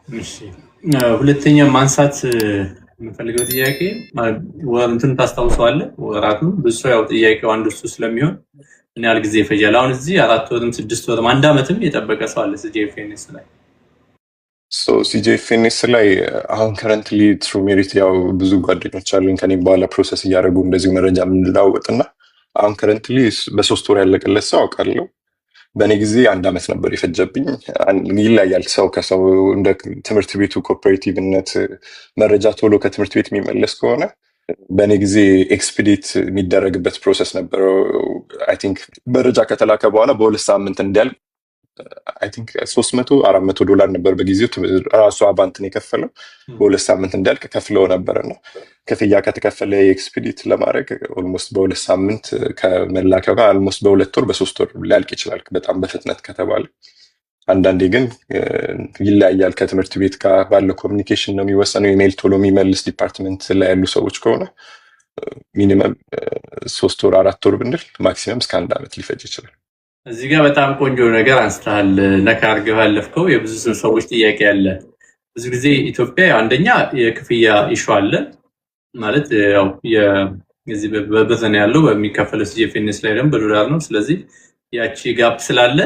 እሺ ሁለተኛ ማንሳት የምፈልገው ጥያቄ እንትን ታስታውሰዋለህ? ወራቱን ብዙ ሰው ያው ጥያቄው አንዱ እሱ ስለሚሆን ምን ያህል ጊዜ ይፈጃል? አሁን እዚህ 4 ወርም 6 ወርም 1 ዓመትም የጠበቀ ሰው አለ ሲጂኤፍኤንኤስ ላይ። ሲጂኤፍኤንኤስ ላይ አሁን ከረንትሊ ትሩ ሜሪት ያው ብዙ ጓደኞች አሉኝ ከኔ በኋላ ፕሮሰስ እያደረጉ እንደዚሁ መረጃ የምንለዋወጥ እና አሁን ከረንትሊ በ3 ወር ያለቀለት ሰው አውቃለሁ። በእኔ ጊዜ 1 ዓመት ነበር የፈጀብኝ። ይለያል ሰው ከሰው። እንደ ትምህርት ቤቱ ኮኦፐሬቲቭነት መረጃ ቶሎ ከትምህርት ቤት የሚመለስ ከሆነ በእኔ ጊዜ ኤክስፒዲት የሚደረግበት ፕሮሰስ ነበረው። አይ ቲንክ መረጃ ከተላከ በኋላ በ2 ሳምንት እንዲያልቅ አይ ቲንክ $300-400 ነበር በጊዜው ራሱ አቫንትን የከፈለው። በ2 ሳምንት እንዲያልቅ ከፍለው ነበር እና ክፍያ ከተከፈለ ኤክስፒዲት ለማድረግ ኦልሞስት በ2 ሳምንት ከመላኪያው ጋር ኦልሞስት በ2 ወር በ3 ወር ሊያልቅ ይችላል በጣም በፍጥነት ከተባለ። አንዳንዴ ግን ይለያያል ከትምህርት ቤት ጋር ባለው ኮሚኒኬሽን ነው የሚወሰነው። ኢሜይል ቶሎ የሚመልስ ዲፓርትመንት ላይ ያሉ ሰዎች ከሆነ ሚኒመም 3 ወር 4 ወር ብንል ማክሲመም እስከ 1 ዓመት ሊፈጅ ይችላል። እዚህ ጋር በጣም ቆንጆ ነገር አንስተሃል። ነካ አድርገህ ያለፍከው የብዙ ሰዎች ጥያቄ አለ። ብዙ ጊዜ ኢትዮጵያ አንደኛ የክፍያ ኢሹ አለ ማለት ያው የዚህ በብር ነው ያለው በሚከፈለው ሲጂኤፍኤንኤስ ላይ ደግሞ በዶላር ነው። ስለዚህ ያቺ ጋፕ ስላለ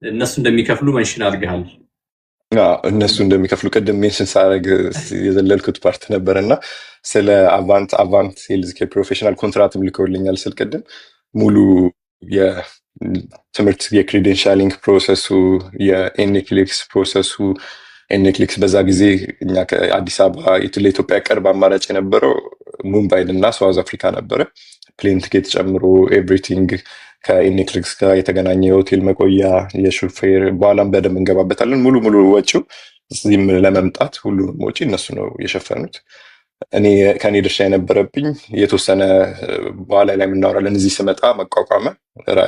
እነሱ እንደሚከፍሉ መንሽን አድርገሃል። እነሱ እንደሚከፍሉ ቅድም ሜንሽን ሳደርግ የዘለልኩት ፓርት ነበር እና ስለ አቫንት ሄልዝ ኬር ፕሮፌሽናል ኮንትራትም ልከውልኛል ስል ቅድም ሙሉ የትምህርት የክሬዴንሻሊንግ ፕሮሰሱ የኤንክሊክስ ፕሮሰሱ ኤንክሊክስ በዛ ጊዜ እኛ ከአዲስ አበባ ለኢትዮጵያ ቅርብ አማራጭ የነበረው ሙምባይን እና ሳውዝ አፍሪካ ነበረ። ፕሌን ቲኬት ጨምሮ ኤቭሪቲንግ ከኤንክሊክስ ጋር የተገናኘ የሆቴል መቆያ፣ የሹፌር በኋላም በደንብ እንገባበታለን። ሙሉ ወጪው እዚህም ለመምጣት ሁሉንም ወጪ እነሱ ነው የሸፈኑት። ከኔ ድርሻ የነበረብኝ የተወሰነ በኋላ ላይ የምናወራለን። እዚህ ስመጣ መቋቋመ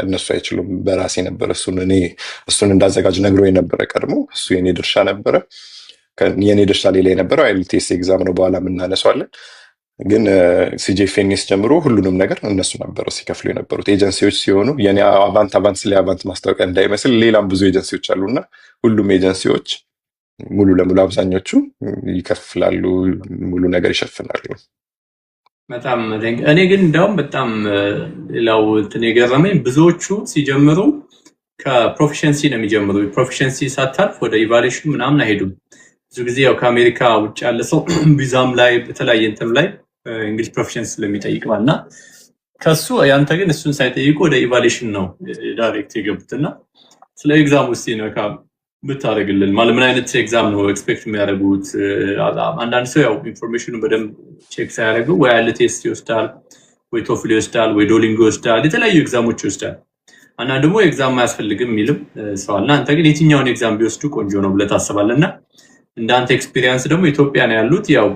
እነሱ አይችሉም፣ በራሴ ነበረ። እሱን እንዳዘጋጅ ነግሮ የነበረ ቀድሞ እሱ የኔ ድርሻ ነበረ። የኔ ድርሻ ሌላ የነበረው አይኤልቲኤስ ኤግዛም ነው፣ በኋላ የምናነሷለን። ግን ሲጂኤፍኤንኤስ ጀምሮ ሁሉንም ነገር እነሱ ነበረው ሲከፍሉ የነበሩት። ኤጀንሲዎች ሲሆኑ የኔ አቫንት ስለ አቫንት ማስታወቂያ እንዳይመስል ሌላም ብዙ ኤጀንሲዎች አሉና ሁሉም ኤጀንሲዎች ሙሉ ለሙሉ አብዛኞቹ ይከፍላሉ፣ ሙሉ ነገር ይሸፍናሉ። በጣም እኔ ግን እንደውም በጣም ሌላው እንትን የገረመኝ ብዙዎቹ ሲጀምሩ ከፕሮፊሸንሲ ነው የሚጀምሩ። ፕሮፊሸንሲ ሳታልፍ ወደ ኢቫሉዌሽን ምናምን አይሄዱም። ብዙ ጊዜ ያው ከአሜሪካ ውጭ ያለ ሰው ቪዛም ላይ በተለያየ እንትን ላይ እንግሊሽ ፕሮፊሸንሲ ስለሚጠይቅ እና ከሱ ያንተ ግን እሱን ሳይጠይቁ ወደ ኢቫሉዌሽን ነው ዳይሬክት የገቡትና ስለ ኤግዛም ውስጥ ነው ብታደርግልን ማለት ምን አይነት ኤግዛም ነው ኤክስፔክት የሚያደርጉት? አንዳንድ ሰው ያው ኢንፎርሜሽኑ በደንብ ቼክ ሳያደርጉ ወይ አይኤልቲኤስ ይወስዳል፣ ወይ ቶፍል ይወስዳል፣ ወይ ዶሊንጎ ይወስዳል፣ የተለያዩ ኤግዛሞች ይወስዳል። አንዳንድ ደግሞ ኤግዛም አያስፈልግም የሚልም ሰው አለ። አንተ ግን የትኛውን ኤግዛም ቢወስዱ ቆንጆ ነው ብለህ ታስባለህ? እና እንዳንተ ኤክስፒሪየንስ ደግሞ ኢትዮጵያ ነው ያሉት፣ ያው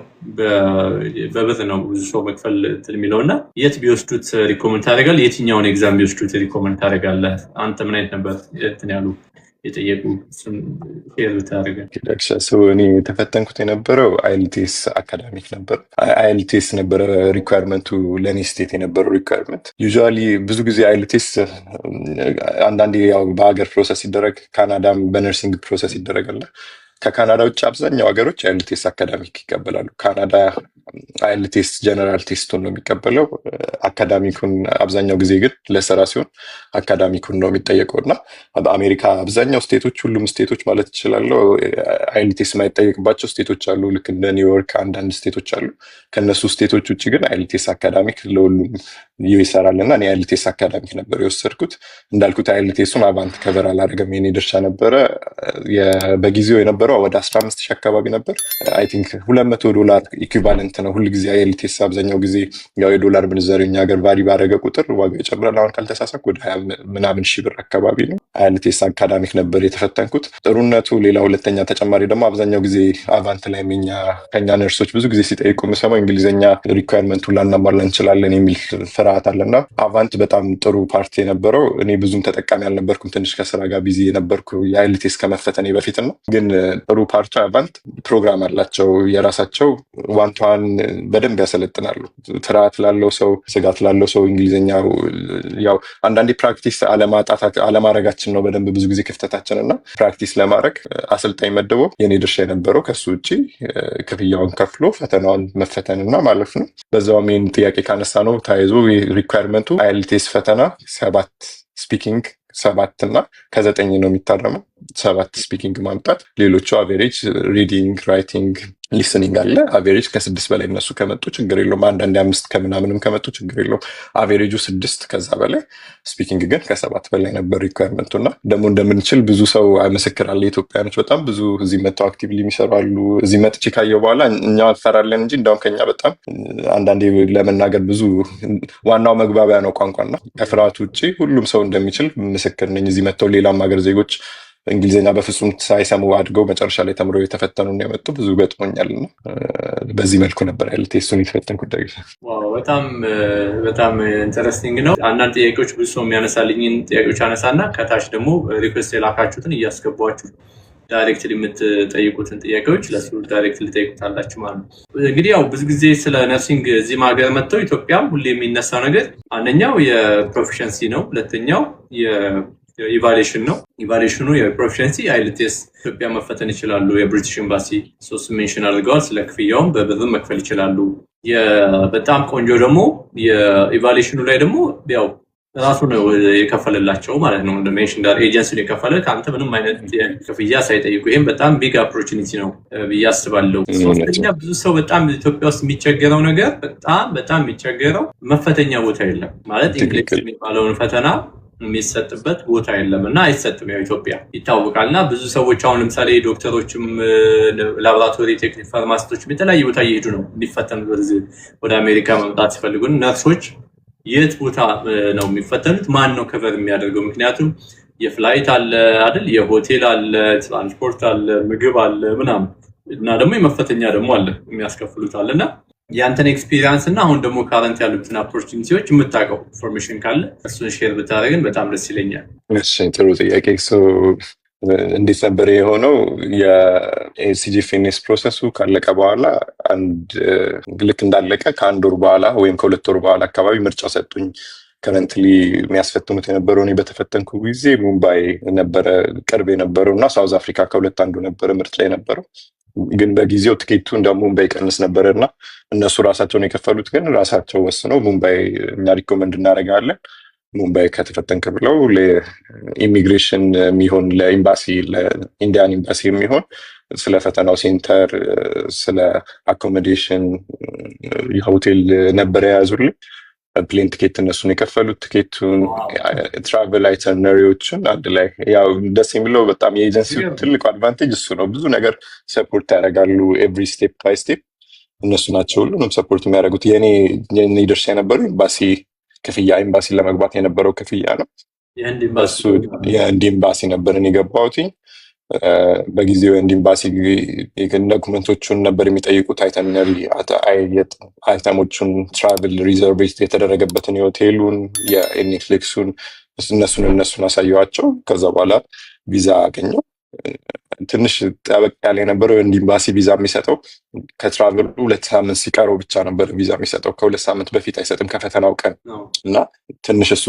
በብር ነው ብዙ ሰው መክፈል የሚለው እና የት ቢወስዱት ሪኮመንድ ታደርጋለህ? የትኛውን ኤግዛም ቢወስዱት ሪኮመንድ ታደርጋለህ? አንተ ምን አይነት ነበር እንትን ያሉ የጠየቁ እኔ የተፈተንኩት የነበረው አይኤልቲኤስ አካዳሚክ ነበር። አይኤልቲኤስ ነበረ ሪኳርመንቱ ለእኔ ስቴት የነበረው ሪኳርመንት። ዩዥዋሊ ብዙ ጊዜ አይኤልቲኤስ አንዳንዴ ያው በሀገር ፕሮሰስ ሲደረግ ካናዳም በነርሲንግ ፕሮሰስ ይደረጋል። ከካናዳ ውጭ አብዛኛው ሀገሮች አይኤልቲኤስ አካዳሚክ ይቀበላሉ። ካናዳ አይኤልቲኤስ ጀነራል ቴስቱን ነው የሚቀበለው። አካዳሚኩን አብዛኛው ጊዜ ግን ለስራ ሲሆን አካዳሚኩን ነው የሚጠየቀው እና በአሜሪካ አብዛኛው ስቴቶች፣ ሁሉም ስቴቶች ማለት ይችላለሁ አይኤልቲኤስ የማይጠየቅባቸው ስቴቶች አሉ። ልክ እንደ ኒውዮርክ አንዳንድ ስቴቶች አሉ። ከነሱ ስቴቶች ውጭ ግን አይኤልቲኤስ አካዳሚክ ለሁሉም ይሰራል እና እኔ አይኤልቲኤስ አካዳሚክ ነበር የወሰድኩት። እንዳልኩት አይኤልቲኤሱን አቫንት ከቨር አላደረገም፣ የኔ ድርሻ ነበረ። በጊዜው የነበረው ወደ 15,000 አካባቢ ነበር። አይ ቲንክ $200 ኢኩቫለንት ነው ሁል ጊዜ አይኤልቲኤስ። አብዛኛው ጊዜ ያው የዶላር ምንዛሬ እኛ ሀገር ቫሪ ባደረገ ቁጥር ዋጋ ይጨምራል። አሁን ካልተሳሳትኩ ወደ 20 ምናምን ሺህ ብር አካባቢ ነው። አይኤልቲኤስ አካዳሚክ ነበር የተፈተንኩት። ጥሩነቱ ሌላ ሁለተኛ ተጨማሪ ደግሞ አብዛኛው ጊዜ አቫንት ላይ ከኛ ነርሶች ብዙ ጊዜ ሲጠይቁ የምሰማው እንግሊዝኛ ሪኳየርመንቱን ላናሟላ እንችላለን የሚል ፍርሃት አለና አቫንት በጣም ጥሩ ፓርቲ የነበረው። እኔ ብዙም ተጠቃሚ አልነበርኩም፣ ትንሽ ከስራ ጋር ቢዚ የነበርኩ የአይኤልቲኤስ ከመፈተኔ በፊት ነው። ግን ጥሩ ፓርቱ አቫንት ፕሮግራም አላቸው የራሳቸው ዋን ቱ ዋን በደንብ ያሰለጥናሉ። ፍርሃት ላለው ሰው፣ ስጋት ላለው ሰው እንግሊዝኛ ያው አንዳንዴ ፕራክቲስ አለማድረጋችን ነው በደንብ ብዙ ጊዜ ክፍተታችን እና ፕራክቲስ ለማድረግ አሰልጣኝ መድበው የኔ ድርሻ የነበረው ከሱ ውጭ ክፍያውን ከፍሎ ፈተናውን መፈተንና ማለፍ ነው። በዛውም ይህን ጥያቄ ካነሳ ነው ተያይዞ ሪኳየርመንቱ አይኤልቲኤስ ፈተና 7 ስፒኪንግ 7 እና ከ9 ነው የሚታረመው። 7 ስፒኪንግ ማምጣት፣ ሌሎቹ አቬሬጅ ሪዲንግ፣ ራይቲንግ፣ ሊስኒንግ አለ። አቬሬጅ ከ6 በላይ እነሱ ከመጡ ችግር የለውም። አንዳንድ 5 ከምናምንም ከመጡ ችግር የለውም። አቬሬጁ 6 ከዛ በላይ ስፒኪንግ ግን ከ7 በላይ ነበር ሪኳየርመንቱ እና ደግሞ እንደምንችል ብዙ ሰው አይመሰክራለ። ኢትዮጵያኖች በጣም ብዙ እዚህ መጥተው አክቲቭሊ የሚሰሩ አሉ። እዚህ መጥቼ ካየው በኋላ እኛ እንፈራለን እንጂ እንዳውም ከኛ በጣም አንዳንዴ ለመናገር ብዙ ዋናው መግባቢያ ነው ቋንቋና ከፍርሃት ውጭ ሁሉም ሰው እንደሚችል ምስክር ነኝ። እዚህ መጥተው ሌላም ሀገር ዜጎች እንግሊዝኛ በፍጹም ሳይሰሙ አድገው መጨረሻ ላይ ተምረው የተፈተኑ ነው የመጡ ብዙ ገጥሞኛል። እና በዚህ መልኩ ነበር አይኤልቲኤሱን የተፈተንኩት። በጣም ኢንተረስቲንግ ነው። አንዳንድ ጥያቄዎች ብዙ ሰው የሚያነሳልኝን ጥያቄዎች አነሳና ከታች ደግሞ ሪኩዌስት የላካችሁትን እያስገቧችሁ ዳይሬክትሊ የምትጠይቁትን ጥያቄዎች ለሱ ዳይሬክት ልጠይቁታላችሁ ማለት ነው። እንግዲህ ያው ብዙ ጊዜ ስለ ነርሲንግ እዚህ ሀገር መጥተው ኢትዮጵያም ሁሌ የሚነሳው ነገር አንደኛው የፕሮፊሸንሲ ነው፣ ሁለተኛው ኢቫሉዌሽን ነው። ኢቫሉዌሽኑ የፕሮፊሸንሲ አይኤልቲኤስ ኢትዮጵያ መፈተን ይችላሉ። የብሪቲሽ ኤምባሲ 3 ሜንሽን አድርገዋል። ስለ ክፍያውም በብርም መክፈል ይችላሉ። በጣም ቆንጆ ደግሞ የኢቫሉዌሽኑ ላይ ደግሞ ያው ራሱ ነው የከፈለላቸው ማለት ነው። እንደ ሜንሽን ዳር ኤጀንሲውን የከፈለ ከአንተ ምንም አይነት ክፍያ ሳይጠይቁ፣ ይህም በጣም ቢግ ኦፖርቹኒቲ ነው ብዬ አስባለሁ። ሶስተኛ ብዙ ሰው በጣም ኢትዮጵያ ውስጥ የሚቸገረው ነገር በጣም የሚቸገረው መፈተኛ ቦታ የለም ማለት ኢንግሊሽ የሚባለውን ፈተና የሚሰጥበት ቦታ የለም እና አይሰጥም። ያው ኢትዮጵያ ይታወቃል። እና ብዙ ሰዎች አሁን ለምሳሌ ዶክተሮችም፣ ላቦራቶሪ ቴክኒክ፣ ፋርማሲስቶችም የተለያየ ቦታ እየሄዱ ነው እንዲፈተኑ ወደ አሜሪካ መምጣት ሲፈልጉ። ነርሶች የት ቦታ ነው የሚፈተኑት? ማን ነው ከቨር የሚያደርገው? ምክንያቱም የፍላይት አለ አይደል፣ የሆቴል አለ፣ ትራንስፖርት አለ፣ ምግብ አለ ምናምን እና ደግሞ የመፈተኛ ደግሞ አለ የሚያስከፍሉት አለ እና ያንተን ኤክስፒሪየንስ እና አሁን ደግሞ ካረንት ያሉትን ኦፖርቹኒቲዎች የምታውቀው ኢንፎርሜሽን ካለ እሱን ሼር ብታደርግን በጣም ደስ ይለኛል። እሺ፣ ጥሩ ጥያቄ። እንዴት ነበር የሆነው? የሲጂኤፍኤንኤስ ፕሮሰሱ ካለቀ በኋላ ልክ እንዳለቀ ከ1 ወር በኋላ ወይም ከ2 ወር በኋላ አካባቢ ምርጫ ሰጡኝ። ከረንትሊ የሚያስፈትኑት የነበረው እኔ በተፈተንኩ ጊዜ ሙምባይ ነበረ ቅርብ የነበረው እና ሳውዝ አፍሪካ ከሁለት አንዱ ነበረ ምርጫ የነበረው። ግን በጊዜው ትኬቱ እንደ ሙምባይ ቀንስ ነበረ እና እነሱ ራሳቸውን የከፈሉት ግን ራሳቸው ወስነው ሙምባይ እኛ ሪኮመንድ እናደርጋለን ሙምባይ ከተፈተንክ ብለው ለኢሚግሬሽን የሚሆን ለኤምባሲ ለኢንዲያን ኤምባሲ የሚሆን ስለ ፈተናው ሴንተር፣ ስለ አኮሞዴሽን፣ የሆቴል ነበር የያዙልኝ። ፕሌን ቲኬት እነሱን የከፈሉት፣ ቲኬቱን፣ ትራቨል አይተርነሪዎችን አንድ ላይ። ያው ደስ የሚለው በጣም የኤጀንሲው ትልቁ አድቫንቴጅ እሱ ነው። ብዙ ነገር ሰፖርት ያደርጋሉ ኤቭሪ ስቴፕ ባይ ስቴፕ። እነሱ ናቸው ሁሉንም ሰፖርት የሚያደርጉት። የኔ ድርሻ የነበረው ኤምባሲ ክፍያ፣ ኤምባሲ ለመግባት የነበረው ክፍያ ነው። እሱ የህንድ ኤምባሲ ነበርን የገባሁት። በጊዜው የህንድ ኤምባሲ ዶኩመንቶቹን ነበር የሚጠይቁት፣ አይተምነሪ አይተሞቹን፣ ትራቭል ሪዘርቭ የተደረገበትን፣ የሆቴሉን፣ የኔትፍሊክሱን እነሱን አሳየዋቸው። ከዛ በኋላ ቪዛ አገኘው። ትንሽ ጠበቅ ያለ የነበረው የህንድ ኤምባሲ ቪዛ የሚሰጠው ከትራቨሉ 2 ሳምንት ሲቀረው ብቻ ነበር ቪዛ የሚሰጠው። ከ2 ሳምንት በፊት አይሰጥም ከፈተናው ቀን እና ትንሽ እሱ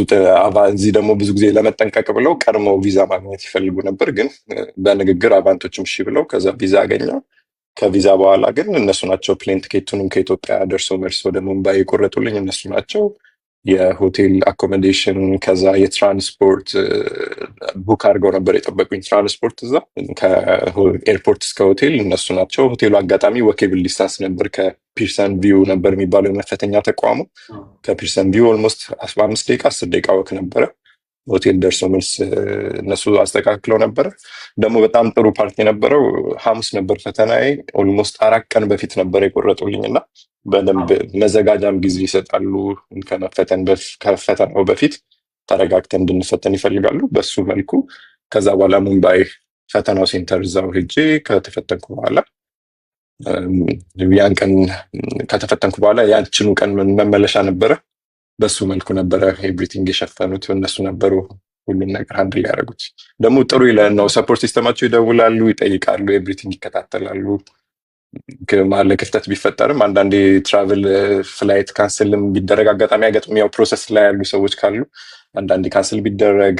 እዚህ ደግሞ ብዙ ጊዜ ለመጠንቀቅ ብለው ቀድመው ቪዛ ማግኘት ይፈልጉ ነበር። ግን በንግግር አቫንቶችም እሺ ብለው ከዛ ቪዛ አገኘው። ከቪዛ በኋላ ግን እነሱ ናቸው ፕሌን ቲኬቱንም ከኢትዮጵያ ደርሶ መልስ ወደ ሙምባይ የቆረጡልኝ እነሱ ናቸው። የሆቴል አኮሞዴሽን፣ ከዛ የትራንስፖርት ቡክ አድርገው ነበር የጠበቁኝ። ትራንስፖርት እዛ ከኤርፖርት እስከ ሆቴል እነሱ ናቸው። ሆቴሉ አጋጣሚ ወኬብል ዲስታንስ ነበር፣ ከፒርሰን ቪው ነበር የሚባለው የመፈተኛ ተቋሙ። ከፒርሰን ቪው ኦልሞስት 15 ደቂቃ 10 ደቂቃ ወክ ነበረ። ሆቴል ደርሶ መልስ እነሱ አስተካክለው ነበረ። ደግሞ በጣም ጥሩ ፓርቲ የነበረው ሐሙስ ነበር ፈተናዬ። ኦልሞስት 4 ቀን በፊት ነበር የቆረጡልኝ እና በደንብ መዘጋጃም ጊዜ ይሰጣሉ። ከፈተናው በፊት ተረጋግተን እንድንፈተን ይፈልጋሉ። በሱ መልኩ ከዛ በኋላ ሙምባይ ፈተናው ሴንተር እዛው ሄጄ ከተፈተንኩ በኋላ ያን ቀን ከተፈተንኩ በኋላ ያንችኑ ቀን መመለሻ ነበረ። በሱ መልኩ ነበረ ኤቭሪቲንግ የሸፈኑት እነሱ ነበሩ። ሁሉም ነገር አንድ ላይ ያደረጉት ደግሞ ጥሩ ነው። ሰፖርት ሲስተማቸው ይደውላሉ፣ ይጠይቃሉ፣ ኤቭሪቲንግ ይከታተላሉ። መሀል ላይ ክፍተት ቢፈጠርም አንዳንዴ ትራቭል ፍላይት ካንስልም ቢደረግ አጋጣሚ አይገጥም። ያው ፕሮሰስ ላይ ያሉ ሰዎች ካሉ አንዳንዴ ካንስል ቢደረግ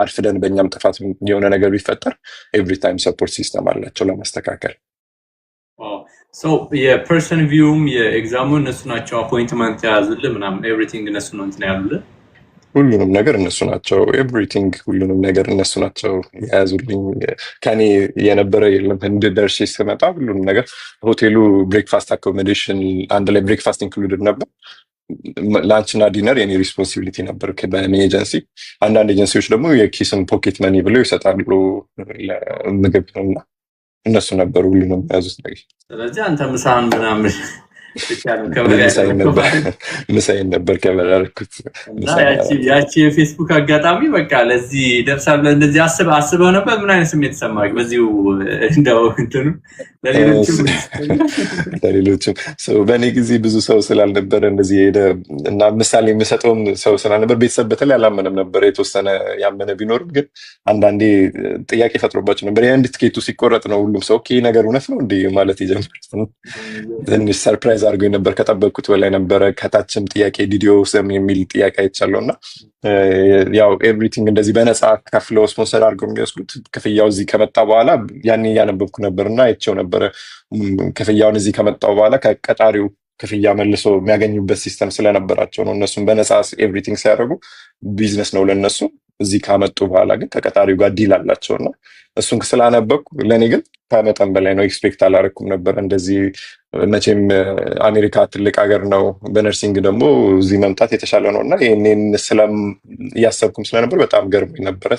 አርፍደን በእኛም ጥፋት የሆነ ነገር ቢፈጠር ኤቭሪ ታይም ሰፖርት ሲስተም አላቸው ለማስተካከል። የፐርሰን ቪውም የኤግዛሙ እነሱ ናቸው አፖይንትመንት የያዙልህ ምናምን ኤቭሪቲንግ እነሱ ነው እንትን ያሉልህ ሁሉንም ነገር እነሱ ናቸው። ኤቭሪቲንግ ሁሉንም ነገር እነሱ ናቸው የያዙልኝ። ከኔ የነበረ የለም። ህንድ ደርሼ ስመጣ ሁሉንም ነገር ሆቴሉ ብሬክፋስት አኮሞዴሽን አንድ ላይ ብሬክፋስት ኢንክሉድድ ነበር። ላንች እና ዲነር የኔ ሪስፖንሲቢሊቲ ነበር በእኔ ኤጀንሲ። አንዳንድ ኤጀንሲዎች ደግሞ የኪስን ፖኬት መኒ ብለው ይሰጣሉ ለምግብ እና እነሱ ነበሩ ሁሉንም የያዙት ነገር። ስለዚህ አንተ ምሳህን ምናምን ምሳዬን ነበር ከበር ያደረኩት። ያቺ የፌስቡክ አጋጣሚ በቃ ለዚህ ደርሳለ እንደዚህ አስበው ነበር። ምን አይነት ስሜት ተሰማህ? በዚሁ እንደው እንትኑ ለሌሎችም በእኔ ጊዜ ብዙ ሰው ስላልነበረ እንደዚህ ሄደ እና ምሳሌ የምሰጠውም ሰው ስላልነበር ቤተሰብ በተለይ አላመነም ነበር። የተወሰነ ያመነ ቢኖርም ግን አንዳንዴ ጥያቄ ፈጥሮባቸው ነበር። የህንድ ትኬቱ ሲቆረጥ ነው ሁሉም ሰው ነገር እውነት ነው እንዲህ ማለት የጀመሩት። ትንሽ ሰርፕራይዝ አድርጎኝ ነበር። ከጠበቅኩት በላይ ነበረ። ከታችም ጥያቄ ዲዲዮ ስም የሚል ጥያቄ አይቻለሁ እና ያው ኤቭሪቲንግ እንደዚህ በነፃ ከፍለው ስፖንሰር አድርገው የሚወስዱት ክፍያው እዚህ ከመጣ በኋላ ያኔ እያነበብኩ ነበር እና አይቼው ነበረ። ክፍያውን እዚህ ከመጣው በኋላ ከቀጣሪው ክፍያ መልሶ የሚያገኙበት ሲስተም ስለነበራቸው ነው። እነሱም በነፃ ኤቭሪቲንግ ሲያደርጉ ቢዝነስ ነው ለነሱ። እዚህ ካመጡ በኋላ ግን ከቀጣሪው ጋር ዲል አላቸው እና እሱን ስላነበብኩ ለእኔ ግን ከመጠን በላይ ነው። ኤክስፔክት አላደረኩም ነበር እንደዚህ። መቼም አሜሪካ ትልቅ ሀገር ነው፣ በነርሲንግ ደግሞ እዚህ መምጣት የተሻለ ነው እና ይህንን እያሰብኩም ስለነበር በጣም ገርሞኝ ነበረ።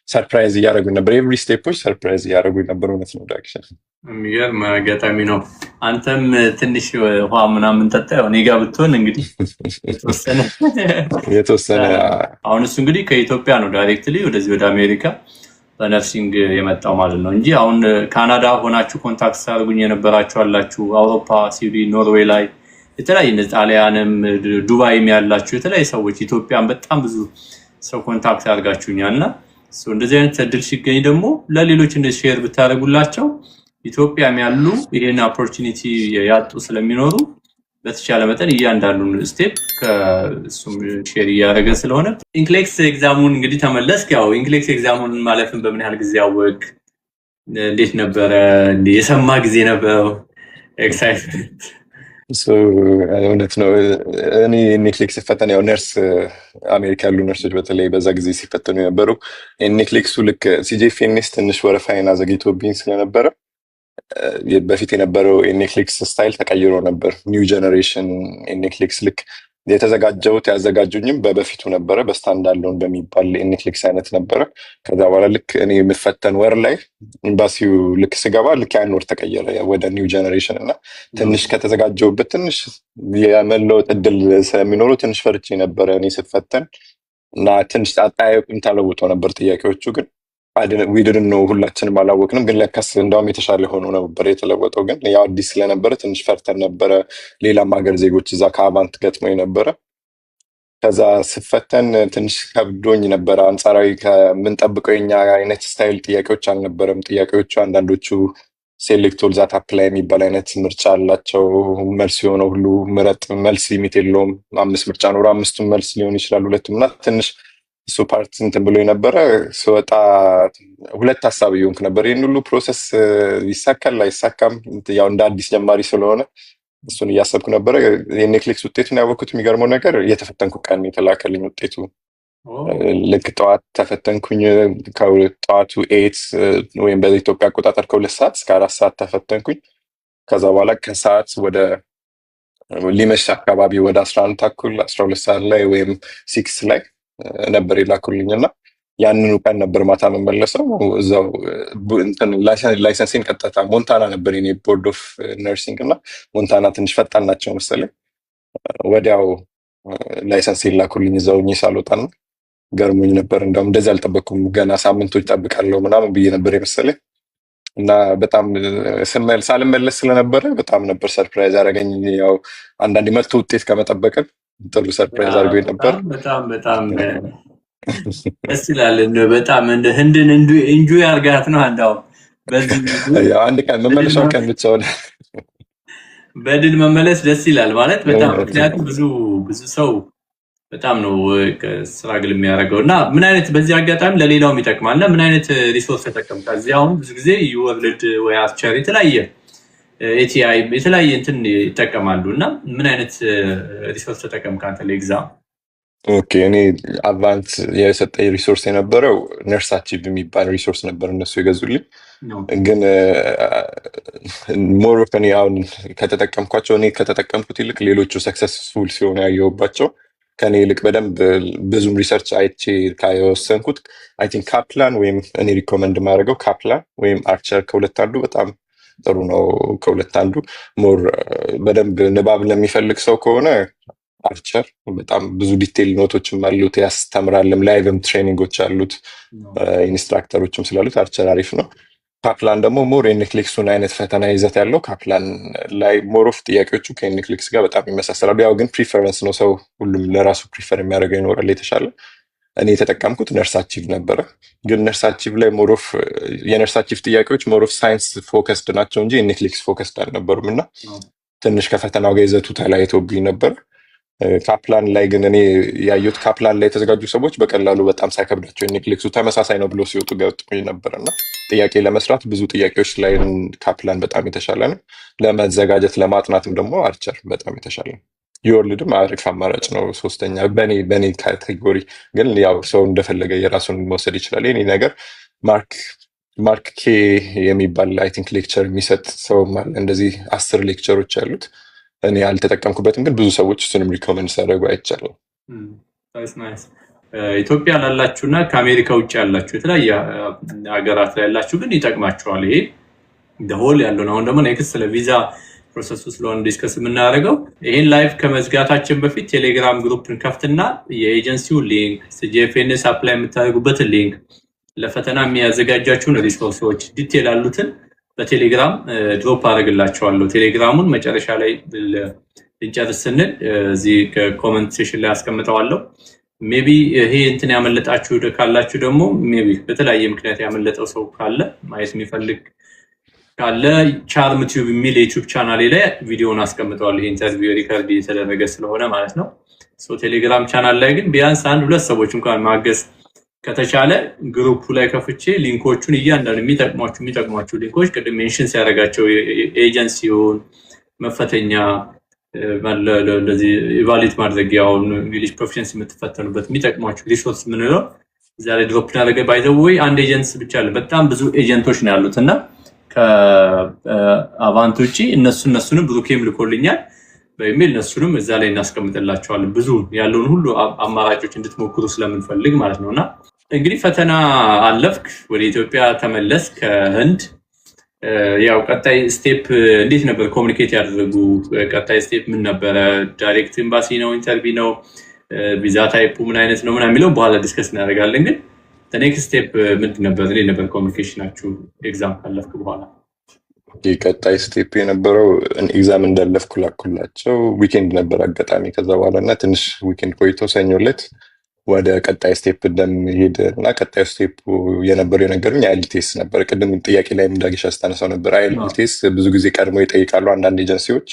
ሰርፕራይዝ እያደረጉኝ ነበር። ኤቭሪ ስቴፖች ሰርፕራይዝ እያደረጉኝ ነበር። እውነት ነው ዳክሽን የሚገርም አጋጣሚ ነው። አንተም ትንሽ ውሃ ምናምን ጠጣ። እኔ ጋ ብትሆን እንግዲህ የተወሰነ አሁን እሱ እንግዲህ ከኢትዮጵያ ነው ዳይሬክትሊ ወደዚህ ወደ አሜሪካ በነርሲንግ የመጣው ማለት ነው እንጂ አሁን ካናዳ ሆናችሁ ኮንታክት ሳርጉኝ የነበራችሁ አላችሁ፣ አውሮፓ፣ ስዊድን፣ ኖርዌይ ላይ የተለያየ ጣሊያንም ዱባይም ያላችሁ የተለያየ ሰዎች ኢትዮጵያን በጣም ብዙ ሰው ኮንታክት አድርጋችሁኛል እና እንደዚህ አይነት እድል ሲገኝ ደግሞ ለሌሎች እንደዚህ ሼር ብታደርጉላቸው ኢትዮጵያም ያሉ ይሄን ኦፖርቹኒቲ ያጡ ስለሚኖሩ በተቻለ መጠን እያንዳንዱን ስቴፕ ከሱም ሼር እያደረገን ስለሆነ ኢንክሌክስ ኤግዛሙን እንግዲህ ተመለስክ። ያው ኢንክሌክስ ኤግዛሙን ማለፍን በምን ያህል ጊዜ አወቅ? እንዴት ነበረ? የሰማ ጊዜ ነበረው ኤክሳይትመንት? እውነት ነው። እኔ ኔክሌክስ ሲፈተን ያው ነርስ አሜሪካ ያሉ ነርሶች በተለይ በዛ ጊዜ ሲፈተኑ የነበሩ ኔክሌክሱ ልክ ሲጄፊኤንኤስ ትንሽ ወረፋይን አዘግይቶብኝ ስለነበረ በፊት የነበረው ኔክሌክስ ስታይል ተቀይሮ ነበር። ኒው ጀነሬሽን ኔክሌክስ ልክ የተዘጋጀውት ያዘጋጁኝም በበፊቱ ነበረ፣ በስታንዳርድ ሎን በሚባል ኔክሌክስ አይነት ነበረ። ከዛ በኋላ ልክ እኔ የምፈተን ወር ላይ ኤምባሲው ልክ ስገባ ልክ ያን ወር ተቀየረ ወደ ኒው ጀነሬሽን እና ትንሽ ከተዘጋጀውበት ትንሽ የመለወጥ እድል ስለሚኖሩ ትንሽ ፈርቼ ነበረ እኔ ስፈተን እና ትንሽ አጠያየቁም ተለውጦ ነበር ጥያቄዎቹ ግን ዊድን ነው ሁላችንም አላወቅንም። ግን ለካስ እንዳውም የተሻለ ሆኖ ነበር የተለወጠው። ግን ያው አዲስ ስለነበረ ትንሽ ፈርተን ነበረ። ሌላም ሀገር ዜጎች እዛ ከአቫንት ገጥሞኝ ነበረ። ከዛ ስፈተን ትንሽ ከብዶኝ ነበረ። አንጻራዊ ከምንጠብቀው የኛ አይነት ስታይል ጥያቄዎች አልነበረም። ጥያቄዎቹ አንዳንዶቹ ሴሌክት ኦል ዛት አፕላይ የሚባል አይነት ምርጫ አላቸው። መልስ የሆነው ሁሉ ምረጥ፣ መልስ ሊሚት የለውም። 5 ምርጫ ኖሮ 5ቱም መልስ ሊሆን ይችላል፣ 2ቱም እና ትንሽ እሱ ፓርት እንትን ብሎ የነበረ ስወጣ ሁለት ሀሳብ እየሆንክ ነበር። ይህን ሁሉ ፕሮሰስ ይሳካል አይሳካም፣ ያው እንደ አዲስ ጀማሪ ስለሆነ እሱን እያሰብኩ ነበረ። የኔክሌክስ ውጤቱን ያወቅኩት የሚገርመው ነገር የተፈተንኩ ቀን የተላከልኝ ውጤቱ ልክ ጠዋት ተፈተንኩኝ። ከጠዋቱ 8 ወይም በኢትዮጵያ አቆጣጠር ከ2 ሰዓት እስከ 4 ሰዓት ተፈተንኩኝ። ከዛ በኋላ ከሰዓት ወደ ሊመሽ አካባቢ ወደ 11 ተኩል 12 ሰዓት ላይ ወይም 6 ላይ ነበር የላኩልኝ እና ያንኑ ቀን ነበር ማታ መመለሰው። እዛው ላይሰንሴን ቀጥታ ሞንታና ነበር የኔ ቦርድ ኦፍ ነርሲንግ እና ሞንታና ትንሽ ፈጣን ናቸው መሰለኝ። ወዲያው ላይሰንሴን ላኩልኝ እዛው ሳልወጣና ገርሞኝ ነበር። እንደውም እንደዚህ አልጠበቅኩም። ገና ሳምንቶች ጠብቃለሁ ምናምን ብዬ ነበር የመሰለኝ እና በጣም ሳልመለስ ስለነበረ በጣም ነበር ሰርፕራይዝ አደረገኝ። ያው አንዳንድ መጥቶ ውጤት ከመጠበቅን ጥሩ ሰርፕራይዝ አድርጎኝ ነበር። በጣም ደስ ይላል። በጣም እንደ ህንድን ኢንጆይ አድርጋት ነው። አንዳው በዚህ አንድ ቀን መመለሻው ቀን ብቻ ሆነ። በድል መመለስ ደስ ይላል ማለት በጣም ምክንያቱም ብዙ ሰው በጣም ነው ስትራግል የሚያደርገው እና ምን አይነት በዚህ አጋጣሚ ለሌላውም ይጠቅማል እና ምን አይነት ሪሶርስ ተጠቀምካል? እዚህ አሁን ብዙ ጊዜ ዩወርልድ ወይ አርቸር የተለያየ ኤቲአይ የተለያየ እንትን ይጠቀማሉ እና ምን አይነት ሪሶርስ ተጠቀምክ አንተ ለኤግዛም? ኦኬ እኔ አድቫንስ የሰጠኝ ሪሶርስ የነበረው ነርሳቺቭ የሚባል ሪሶርስ ነበር እነሱ የገዙልኝ። ግን ሞር ኦፍ እኔ አሁን ከተጠቀምኳቸው እኔ ከተጠቀምኩት ይልቅ ሌሎቹ ሰክሰስፉል ሲሆኑ ያየሁባቸው ከኔ ይልቅ በደንብ ብዙም ሪሰርች አይቼ ካየወሰንኩት አይ ቲንክ ካፕላን ወይም እኔ ሪኮመንድ ማድረገው ካፕላን ወይም አርቸር ከሁለት አንዱ በጣም ጥሩ ነው። ከሁለት አንዱ ሞር በደንብ ንባብ ለሚፈልግ ሰው ከሆነ አርቸር በጣም ብዙ ዲቴይል ኖቶችም አሉት፣ ያስተምራልም፣ ላይቭም ትሬኒንጎች አሉት፣ ኢንስትራክተሮችም ስላሉት አርቸር አሪፍ ነው። ካፕላን ደግሞ ሞር የኔክሊክሱን አይነት ፈተና ይዘት ያለው ካፕላን ላይ ሞር ኦፍ ጥያቄዎቹ ከኔክሊክስ ጋር በጣም ይመሳሰላሉ። ያው ግን ፕሪፈረንስ ነው፣ ሰው ሁሉም ለራሱ ፕሪፈር የሚያደርገው ይኖራል የተሻለ። እኔ የተጠቀምኩት ነርሳቺቭ ነበረ። ግን ነርሳቺቭ ላይ ሞሮፍ የነርሳቺቭ ጥያቄዎች ሞሮፍ ሳይንስ ፎከስድ ናቸው እንጂ ኔክሊክስ ፎከስድ አልነበሩም እና ትንሽ ከፈተናው ጋር ይዘቱ ተለያይቶብኝ ነበር። ካፕላን ላይ ግን እኔ ያየሁት ካፕላን ላይ የተዘጋጁ ሰዎች በቀላሉ በጣም ሳይከብዳቸው ኔክሊክሱ ተመሳሳይ ነው ብሎ ሲወጡ ገጥሞኝ ነበር እና ጥያቄ ለመስራት ብዙ ጥያቄዎች ላይ ካፕላን በጣም የተሻለ ነው። ለመዘጋጀት ለማጥናትም ደግሞ አርቸር በጣም የተሻለ ነው። ዩወርልድም አሪፍ አማራጭ ነው። ሶስተኛ በኔ ካቴጎሪ ግን ያው ሰው እንደፈለገ የራሱን መውሰድ ይችላል። የኔ ነገር ማርክ ኬ የሚባል አይ ቲንክ ሌክቸር የሚሰጥ ሰውም አለ። እንደዚህ 10 ሌክቸሮች ያሉት እኔ አልተጠቀምኩበትም፣ ግን ብዙ ሰዎች እሱንም ሪኮመንድ ሲያደርጉ አይቻለሁ። ኢትዮጵያ ላላችሁ እና ከአሜሪካ ውጭ ያላችሁ የተለያየ ሀገራት ላይ ያላችሁ ግን ይጠቅማችኋል። ይሄ ደሆል ያለውን አሁን ደግሞ ኔክስት ስለ ቪዛ ፕሮሰሱ ስለሆነ ዲስከስ የምናደርገው ይህን ላይቭ ከመዝጋታችን በፊት ቴሌግራም ግሩፕን ከፍትና የኤጀንሲው ሊንክ ጂኤፍኤንኤስ አፕላይ የምታደርጉበትን ሊንክ ለፈተና የሚያዘጋጃችሁን ሪሶርሶች ዲቴል ያሉትን በቴሌግራም ድሮፕ አደርግላችኋለሁ። ቴሌግራሙን መጨረሻ ላይ ልንጨርስ ስንል እዚህ ኮመንት ሴሽን ላይ አስቀምጠዋለሁ። ሜቢ ይሄ እንትን ያመለጣችሁ ካላችሁ ደግሞ ሜቢ በተለያየ ምክንያት ያመለጠው ሰው ካለ ማየት የሚፈልግ ካለ ቻርም ቲዩብ የሚል የዩቲዩብ ቻናሌ ላይ ቪዲዮውን አስቀምጠዋል። ይሄ ኢንተርቪው ሪከርድ የተደረገ ስለሆነ ማለት ነው። ቴሌግራም ቻናል ላይ ግን ቢያንስ 1-2 ሰዎች እንኳን ማገዝ ከተቻለ ግሩፑ ላይ ከፍቼ ሊንኮቹን እያንዳንዱ የሚጠቅሟችሁ ሊንኮች ቅድም ሜንሽን ሲያደርጋቸው ኤጀንሲውን መፈተኛ እንደዚህ ኢቫሉዌት ማድረጊያውን እንግሊሽ ፕሮፊሸንሲ የምትፈተኑበት የሚጠቅሟችሁ ሪሶርስ ምንለው እዛ ላይ ድሮፕ እናደርገ ባይዘው ወይ አንድ ኤጀንሲ ብቻ አለ። በጣም ብዙ ኤጀንቶች ነው ያሉት እና ከአቫንት ውጪ እነሱንም ብሩኬም ልኮልኛል በኢሜል እነሱንም እዛ ላይ እናስቀምጥላቸዋለን። ብዙ ያለውን ሁሉ አማራጮች እንድትሞክሩ ስለምንፈልግ ማለት ነውና እንግዲህ ፈተና አለፍክ፣ ወደ ኢትዮጵያ ተመለስ ከህንድ። ያው ቀጣይ ስቴፕ እንዴት ነበር ኮሙኒኬት ያደረጉ? ቀጣይ ስቴፕ ምን ነበረ? ዳይሬክት ኤምባሲ ነው? ኢንተርቪው ነው? ቪዛ ታይፑ ምን አይነት ነው ምናምን የሚለው በኋላ ዲስከስ እናደርጋለን። ግን ኔክስት ስቴፕ ምንድን ነበር? እንዴት ነበር ኮሙኒኬሽናችሁ ኤግዛም ካለፍክ በኋላ? ቀጣይ ስቴፕ የነበረው ኤግዛም እንዳለፍኩ ላኩላቸው። ዊኬንድ ነበር አጋጣሚ። ከዛ በኋላ እና ትንሽ ዊኬንድ ቆይቶ ሰኞ ዕለት ወደ ቀጣይ ስቴፕ እንደምሄድ እና ቀጣዩ ስቴፕ የነበረው የነገሩኝ አይኤልቲኤስ ነበር። ቅድም ጥያቄ ላይ እንዳግሽ አስታነሳው ነበር። አይኤልቲኤስ ብዙ ጊዜ ቀድሞ ይጠይቃሉ አንዳንድ ኤጀንሲዎች፣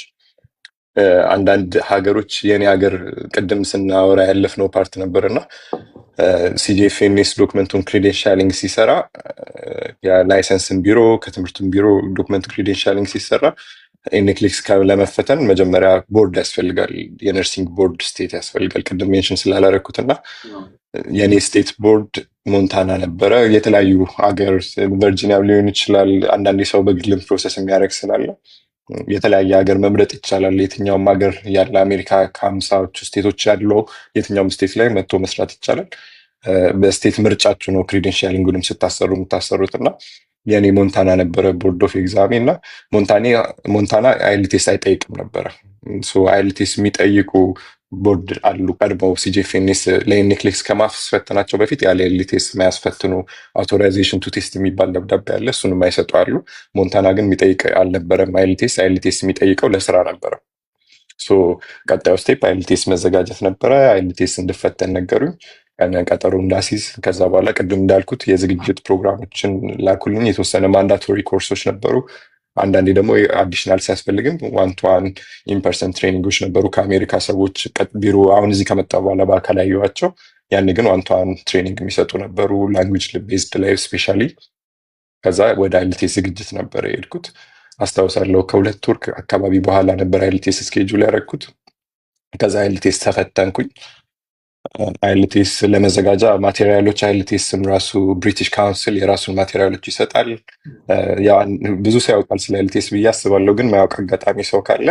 አንዳንድ ሀገሮች። የኔ ሀገር ቅድም ስናወራ ያለፍነው ፓርት ነበር እና ሲጂኤፍኤንኤስ ዶክመንቱን ክሬዴንሻሊንግ ሲሰራ የላይሰንስን ቢሮ ከትምህርቱን ቢሮ ዶክመንቱ ክሬዴንሻሊንግ ሲሰራ ኔክሊክስ ለመፈተን መጀመሪያ ቦርድ ያስፈልጋል። የነርሲንግ ቦርድ ስቴት ያስፈልጋል። ቅድም ሜንሽን ስላላረኩት እና የኔ ስቴት ቦርድ ሞንታና ነበረ። የተለያዩ ሀገር ቨርጂኒያ ሊሆን ይችላል። አንዳንድ ሰው በግልም ፕሮሰስ የሚያደርግ ስላለ የተለያየ ሀገር መምረጥ ይቻላል። የትኛውም ሀገር ያለ አሜሪካ ከ50ዎቹ ስቴቶች ያለው የትኛውም ስቴት ላይ መጥቶ መስራት ይቻላል። በስቴት ምርጫችሁ ነው ክሬዴንሻሊንጉንም ስታሰሩ የምታሰሩት እና የኔ ሞንታና ነበረ ቦርድ ኦፍ ኤግዛሚ እና ሞንታና አይኤልቲኤስ አይጠይቅም ነበረ። አይኤልቲኤስ የሚጠይቁ ቦርድ አሉ ቀድመው ሲጂኤፍኤንኤስ ለኔክሊክስ ከማስፈተናቸው በፊት ያለ ኤልቲኤስ የማያስፈትኑ አውቶራይዜሽን ቱ ቴስት የሚባል ደብዳቤ አለ። እሱን የማይሰጡ አሉ። ሞንታና ግን የሚጠይቅ አልነበረም። አይኤልቲኤስ የሚጠይቀው ለስራ ነበረ። ቀጣዩ ስቴፕ አይኤልቲኤስ መዘጋጀት ነበረ። አይኤልቲኤስ እንድፈተን ነገሩኝ። ቀጠሮ እንዳሲዝ ከዛ በኋላ ቅድም እንዳልኩት የዝግጅት ፕሮግራሞችን ላኩልኝ። የተወሰነ ማንዳቶሪ ኮርሶች ነበሩ። አንዳንዴ ደግሞ አዲሽናል ሲያስፈልግም ዋን ቱ ዋን ኢንፐርሰን ትሬኒንጎች ነበሩ ከአሜሪካ ሰዎች ቢሮ አሁን እዚህ ከመጣ በኋላ በአካል ያየኋቸው። ያን ግን ዋን ቱ ዋን ትሬኒንግ የሚሰጡ ነበሩ ላንጉጅ ቤዝድ ላይ ስፔሻሊ። ከዛ ወደ አይልቴስ ዝግጅት ነበር የሄድኩት አስታውሳለሁ። ከ2 ወር አካባቢ በኋላ ነበር አይልቴስ ስኬጁል ያደረግኩት። ከዛ አይልቴስ ተፈተንኩኝ። አይልቴስ ለመዘጋጃ ማቴሪያሎች አይልቴስም ራሱ ብሪቲሽ ካውንስል የራሱን ማቴሪያሎች ይሰጣል። ብዙ ሰው ያውቃል ስለ አይልቴስ ብዬ አስባለሁ፣ ግን ማያውቅ አጋጣሚ ሰው ካለ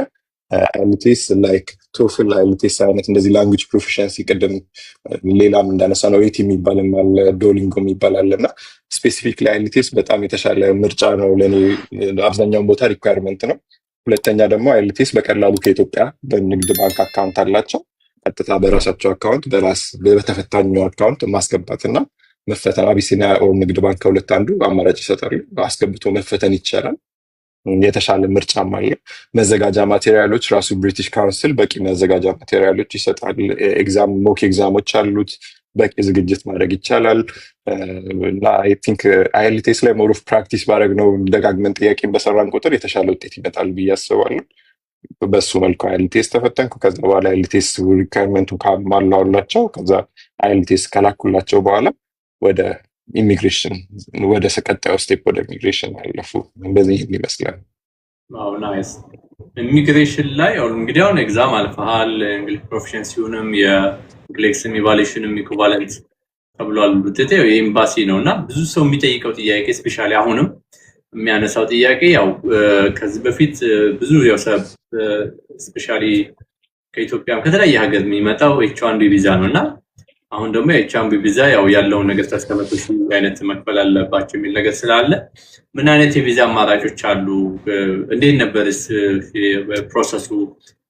አይልቴስ ላይክ ቶፍል አይልቴስ አይነት እንደዚህ ላንጉጅ ፕሮፊሽንሲ ቅድም ሌላም እንዳነሳ ነው ኤቲ የሚባልም አለ ዶሊንጎ የሚባል አለ እና ስፔሲፊክ አይልቴስ በጣም የተሻለ ምርጫ ነው ለእኔ። አብዛኛውን ቦታ ሪኳየርመንት ነው። ሁለተኛ ደግሞ አይልቴስ በቀላሉ ከኢትዮጵያ በንግድ ባንክ አካውንት አላቸው ቀጥታ በራሳቸው አካውንት በተፈታኙ አካውንት ማስገባት እና መፈተን አቢሲኒያ ኦር ንግድ ባንክ ከሁለት አንዱ አማራጭ ይሰጣሉ። አስገብቶ መፈተን ይቻላል። የተሻለ ምርጫም አለ። መዘጋጃ ማቴሪያሎች ራሱ ብሪቲሽ ካውንስል በቂ መዘጋጃ ማቴሪያሎች ይሰጣል። ኤግዛም ሞክ ኤግዛሞች አሉት። በቂ ዝግጅት ማድረግ ይቻላል እና አይ ቲንክ አይልቴስ ላይ ሞር ኦፍ ፕራክቲስ ባደረግ ነው ደጋግመን ጥያቄን በሰራን ቁጥር የተሻለ ውጤት ይመጣል ብዬ አስባለሁ። በሱ መልኩ አይልቴስ ተፈተንኩ። ከዛ በኋላ አይልቴስ ሪኳየርመንቱ ካሟላሁላቸው ከዛ አይልቴስ ከላኩላቸው በኋላ ወደ ኢሚግሬሽን ወደ ቀጣዩ ስቴፕ ወደ ኢሚግሬሽን ያለፉ። እንደዚህ ይመስላል። ዋው ናይስ። ኢሚግሬሽን ላይ እንግዲህ አሁን ኤግዛም አልፈሃል። እንግሊሽ ፕሮፊሸንሲውንም የግሌክስን ኢቫሉዌሽንም ኢኩቫለንት ተብሏል። ውጤቱ የኤምባሲ ነውና ብዙ ሰው የሚጠይቀው ጥያቄ ስፔሻሊ አሁንም የሚያነሳው ጥያቄ ያው ከዚህ በፊት ብዙ ያው ስፔሻሊ ከኢትዮጵያም ከተለያየ ሀገር የሚመጣው ኤች1ቢ ቪዛ ነውና አሁን ደግሞ ኤች1ቢ ቪዛ ያው ያለውን ነገር ተስተመጥቶ አይነት መክፈል አለባቸው የሚል ነገር ስላለ ምን አይነት የቪዛ አማራጮች አሉ? እንዴት ነበርስ ፕሮሰሱ?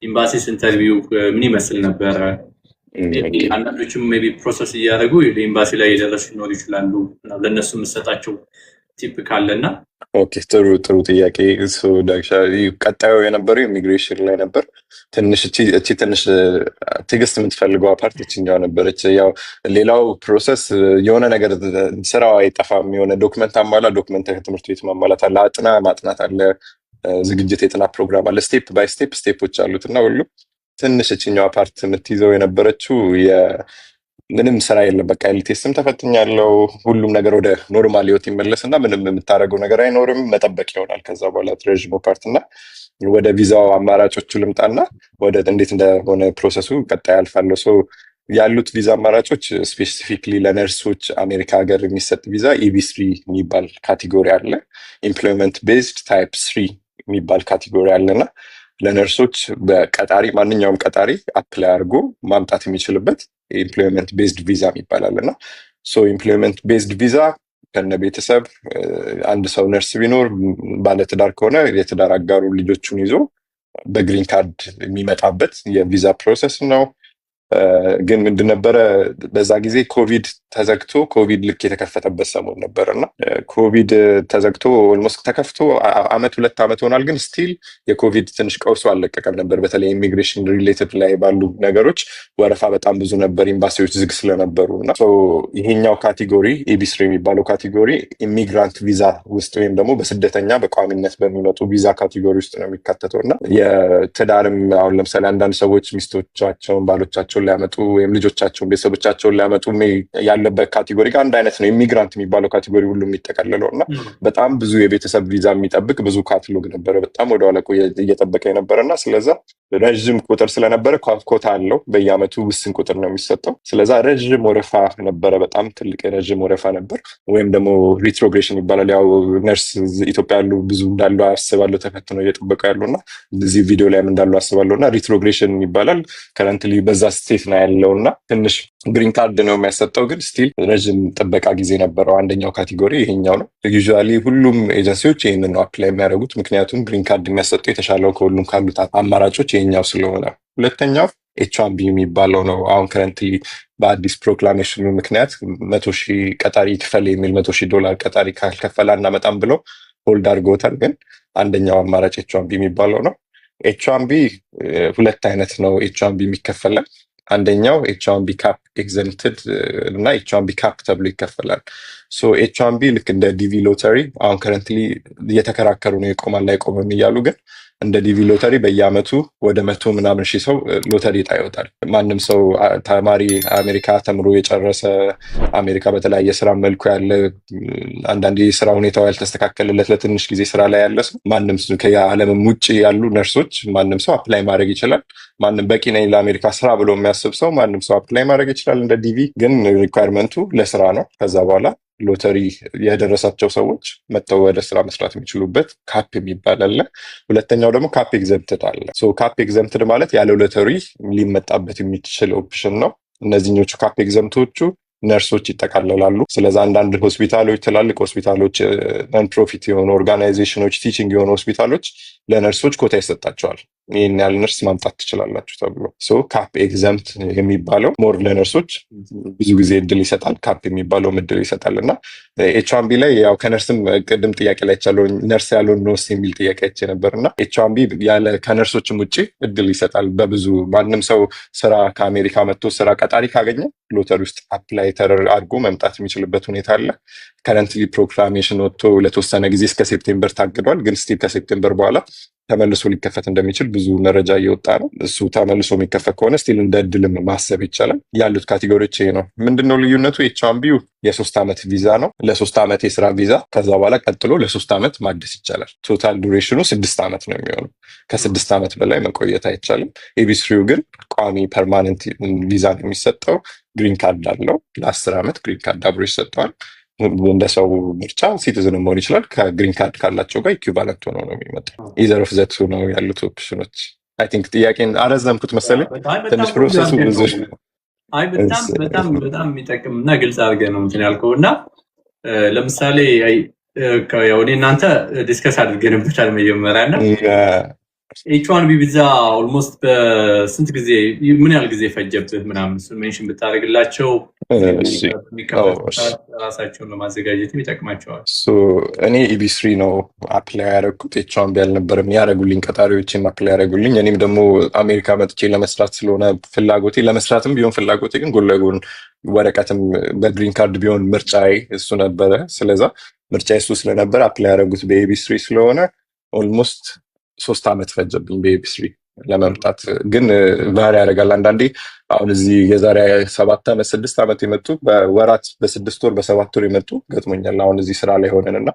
ኤምባሲስ ኢንተርቪው ምን ይመስል ነበረ? አንዳንዶችም ሜቢ ፕሮሰስ እያደረጉ ኤምባሲ ላይ የደረሱ ሊኖሩ ይችላሉ። ለእነሱ የምሰጣቸው ቲፕ ካለና። ኦኬ ጥሩ ጥያቄ። ዳግሻ ቀጣዩ የነበረው ኢሚግሬሽን ላይ ነበር። ትንሽ ትንሽ ትዕግስት የምትፈልገው ፓርት እችኛው ነበረች። ያው ሌላው ፕሮሰስ የሆነ ነገር ስራው አይጠፋም። የሆነ ዶክመንት አሟላ፣ ዶክመንት ከትምህርት ቤት ማሟላት አለ፣ ማጥናት አለ፣ ዝግጅት የጥናት ፕሮግራም አለ። ስቴፕ ባይ ስቴፖች አሉት እና ሁሉ ትንሽ እችኛዋ ፓርት የምትይዘው የነበረችው ምንም ስራ የለም። በቃ አይልቴስም ተፈትኛለሁ። ሁሉም ነገር ወደ ኖርማል ህይወት ይመለስና ምንም የምታደርገው ነገር አይኖርም። መጠበቅ ይሆናል። ከዛ በኋላ ረዥሙ ፓርት እና ወደ ቪዛው አማራጮቹ ልምጣና ወደ እንዴት እንደሆነ ፕሮሰሱ ቀጣይ አልፋለሁ። ሰው ያሉት ቪዛ አማራጮች ስፔሲፊክሊ ለነርሶች አሜሪካ ሀገር የሚሰጥ ቪዛ ኢቢ3 የሚባል ካቴጎሪ አለ። ኢምፕሎይመንት ቤዝድ ታይፕ 3 የሚባል ካቴጎሪ አለና ለነርሶች በቀጣሪ ማንኛውም ቀጣሪ አፕላይ አድርጎ ማምጣት የሚችልበት ኢምፕሎይመንት ቤዝድ ቪዛ ይባላል እና ኢምፕሎይመንት ቤዝድ ቪዛ ከነ ቤተሰብ አንድ ሰው ነርስ ቢኖር ባለትዳር ከሆነ የትዳር አጋሩ ልጆቹን ይዞ በግሪን ካርድ የሚመጣበት የቪዛ ፕሮሰስ ነው። ግን ምንድን ነበረ በዛ ጊዜ ኮቪድ ተዘግቶ ኮቪድ ልክ የተከፈተበት ሰሞን ነበር እና ኮቪድ ተዘግቶ ኦልሞስት ተከፍቶ 1-2 ዓመት ሆኗል። ግን ስቲል የኮቪድ ትንሽ ቀውሱ አልለቀቀም ነበር። በተለይ ኢሚግሬሽን ሪሌትድ ላይ ባሉ ነገሮች ወረፋ በጣም ብዙ ነበር፣ ኤምባሲዎች ዝግ ስለነበሩ እና ይሄኛው ካቴጎሪ ኢቢ3 የሚባለው ካቴጎሪ ኢሚግራንት ቪዛ ውስጥ ወይም ደግሞ በስደተኛ በቋሚነት በሚመጡ ቪዛ ካቴጎሪ ውስጥ ነው የሚካተተው እና የትዳርም አሁን ለምሳሌ አንዳንድ ሰዎች ሚስቶቻቸውን ባሎቻቸውን ሊያመጡ ወይም ልጆቻቸውን ቤተሰቦቻቸውን ሊያመጡ ያለበት ካቴጎሪ ጋር አንድ አይነት ነው። ኢሚግራንት የሚባለው ካቴጎሪ ሁሉ የሚጠቀልለው እና በጣም ብዙ የቤተሰብ ቪዛ የሚጠብቅ ብዙ ካትሎግ ነበረ። በጣም ወደ ኋላ እየጠበቀ የነበረ እና ስለዛ ረዥም ቁጥር ስለነበረ ኮታ አለው። በየአመቱ ውስን ቁጥር ነው የሚሰጠው። ስለዛ ረዥም ወረፋ ነበረ። በጣም ትልቅ ረዥም ወረፋ ነበር። ወይም ደግሞ ሪትሮግሬሽን ይባላል። ያው ነርስ ኢትዮጵያ ያሉ ብዙ እንዳሉ አስባለሁ ተፈትነው እየጠበቁ ያሉ እና እዚህ ቪዲዮ ላይም እንዳሉ አስባለሁ እና ሪትሮግሬሽን ይባላል። ከረንትሊ በዛ ስቴት ነው ያለው እና ትንሽ ግሪን ካርድ ነው የሚያሰጠው። ግን ስቲል ረዥም ጥበቃ ጊዜ ነበረው። አንደኛው ካቴጎሪ ይሄኛው ነው። ዩዥዋሊ ሁሉም ኤጀንሲዎች ይህንን ነው አፕላይ የሚያደርጉት፣ ምክንያቱም ግሪን ካርድ የሚያሰጠው የተሻለው ከሁሉም ካሉት አማራጮች ይሄኛው ስለሆነ። ሁለተኛው ኤች1ቢ የሚባለው ነው። አሁን ከረንትሊ በአዲስ ፕሮክላሜሽኑ ምክንያት 100,000 ቀጣሪ ክፈል የሚል $100,000 ቀጣሪ ካልከፈለ አናመጣም ብለው ሆልድ አድርጎታል። ግን አንደኛው አማራጭ ኤች1ቢ የሚባለው ነው። ኤች1ቢ ሁለት አይነት ነው ኤች1ቢ የሚከፈለን። አንደኛው ኤች1ቢ ካፕ ኤግዘምትድ እና ኤች1ቢ ካፕ ተብሎ ይከፈላል። ሶ ኤች1ቢ ልክ እንደ ዲቪ ሎተሪ አሁን ከረንትሊ እየተከራከሩ ነው ይቆማል አይቆምም እያሉ፣ ግን እንደ ዲቪ ሎተሪ በየአመቱ ወደ 100 ምናምን ሺህ ሰው ሎተሪ ዕጣ ይወጣል። ማንም ሰው ተማሪ አሜሪካ ተምሮ የጨረሰ አሜሪካ በተለያየ ስራ መልኩ ያለ አንዳንድ የስራ ሁኔታው ያልተስተካከለለት ለትንሽ ጊዜ ስራ ላይ ያለ ሰው ማንም ከዓለምም ውጭ ያሉ ነርሶች ማንም ሰው አፕላይ ማድረግ ይችላል። ማንም በቂ ነኝ ለአሜሪካ ስራ ብሎ የሚያስብ ሰው ማንም ሰው አፕላይ ማድረግ ይችላል እንደ ዲቪ። ግን ሪኳየርመንቱ ለስራ ነው። ከዛ በኋላ ሎተሪ የደረሳቸው ሰዎች መጥተው ወደ ስራ መስራት የሚችሉበት ካፕ የሚባል አለ። ሁለተኛው ደግሞ ካፕ ኤግዘምትድ አለ። ካፕ ኤግዘምትድ ማለት ያለ ሎተሪ ሊመጣበት የሚችል ኦፕሽን ነው። እነዚህኞቹ ካፕ ኤግዘምቶቹ ነርሶች ይጠቃለላሉ። ስለዚህ አንዳንድ ሆስፒታሎች፣ ትላልቅ ሆስፒታሎች፣ ነን ፕሮፊት የሆኑ ኦርጋናይዜሽኖች፣ ቲቺንግ የሆኑ ሆስፒታሎች ለነርሶች ኮታ ይሰጣቸዋል። ይህን ያህል ነርስ ማምጣት ትችላላችሁ ተብሎ ካፕ ኤግዘምት የሚባለው ሞር ለነርሶች ብዙ ጊዜ እድል ይሰጣል። ካፕ የሚባለው እድል ይሰጣል እና ኤች1ቢ ላይ ያው ከነርስም ቅድም ጥያቄ ላይ ቻለው ነርስ ያለውን ነውስ የሚል ጥያቄ አይቼ ነበር እና ኤች1ቢ ያለ ከነርሶችም ውጭ እድል ይሰጣል በብዙ ማንም ሰው ስራ ከአሜሪካ መጥቶ ስራ ቀጣሪ ካገኘ ሎተሪ ውስጥ አፕላይ አድርጎ መምጣት የሚችልበት ሁኔታ አለ። ከረንትሊ ፕሮክላሜሽን ወጥቶ ለተወሰነ ጊዜ እስከ ሴፕቴምበር ታግዷል። ግን ስቲል ከሴፕቴምበር በኋላ ተመልሶ ሊከፈት እንደሚችል ብዙ መረጃ እየወጣ ነው። እሱ ተመልሶ የሚከፈት ከሆነ ስቲል እንደ እድልም ማሰብ ይቻላል። ያሉት ካቴጎሪዎች ይሄ ነው። ምንድነው ልዩነቱ? ኤች1ቢው የ3 ዓመት ቪዛ ነው፣ ለ3 ዓመት የስራ ቪዛ። ከዛ በኋላ ቀጥሎ ለ3 ዓመት ማደስ ይቻላል። ቶታል ዱሬሽኑ 6 ዓመት ነው የሚሆነው። ከ6 ዓመት በላይ መቆየት አይቻልም። ኤቢስሪው ግን ቋሚ ፐርማነንት ቪዛ ነው የሚሰጠው። ግሪን ካርድ አለው። ለ10 ዓመት ግሪን ካርድ አብሮ ይሰጠዋል። እንደ ሰው ምርጫ ሲቲዝን መሆን ይችላል። ከግሪን ካርድ ካላቸው ጋር ኢኩቫለንት ሆኖ ነው የሚመጣው። ኢዘር ኦፍ ዘቱ ነው ያሉት ኦፕሽኖች። አይ ቲንክ ጥያቄን አረዘምኩት መሰለኝ። ትንሽ ፕሮሰሱ ብዙ በጣም የሚጠቅም እና ግልጽ አድርገህ ነው እንትን ያልከው እና ለምሳሌ ያው እናንተ ዲስከስ አድርገንበታል መጀመሪያ እና ኤች1ቢ ቪዛ ኦልሞስት በስንት ጊዜ ምን ያህል ጊዜ ፈጀብህ ምናምን ሜንሽን ብታደርግላቸው ራሳቸውን ለማዘጋጀት ይጠቅማቸዋል። እኔ ኢቢ3 ነው አፕላይ ያደረግኩት። ኤች1ቢ አልነበረም ያደረጉልኝ ቀጣሪዎችም አፕላይ ያደረጉልኝ። እኔም ደግሞ አሜሪካ መጥቼ ለመስራት ስለሆነ ፍላጎቴ ለመስራትም ቢሆን ፍላጎቴ ግን ጎን ለጎን ወረቀትም በግሪን ካርድ ቢሆን ምርጫዬ እሱ ነበረ። ስለዛ ምርጫዬ እሱ ስለነበረ አፕላይ ያደረጉት በኢቢ3 ስለሆነ ኦልሞስት 3 ዓመት ፈጀብኝ በኤቢ3 ለመምጣት። ግን ቫሪ ያደርጋል። አንዳንዴ አሁን እዚህ የዛሬ 7 ዓመት 6 ዓመት የመጡ በወራት በ6 ወር በ7 ወር የመጡ ገጥሞኛል። አሁን እዚህ ስራ ላይ ሆነን እና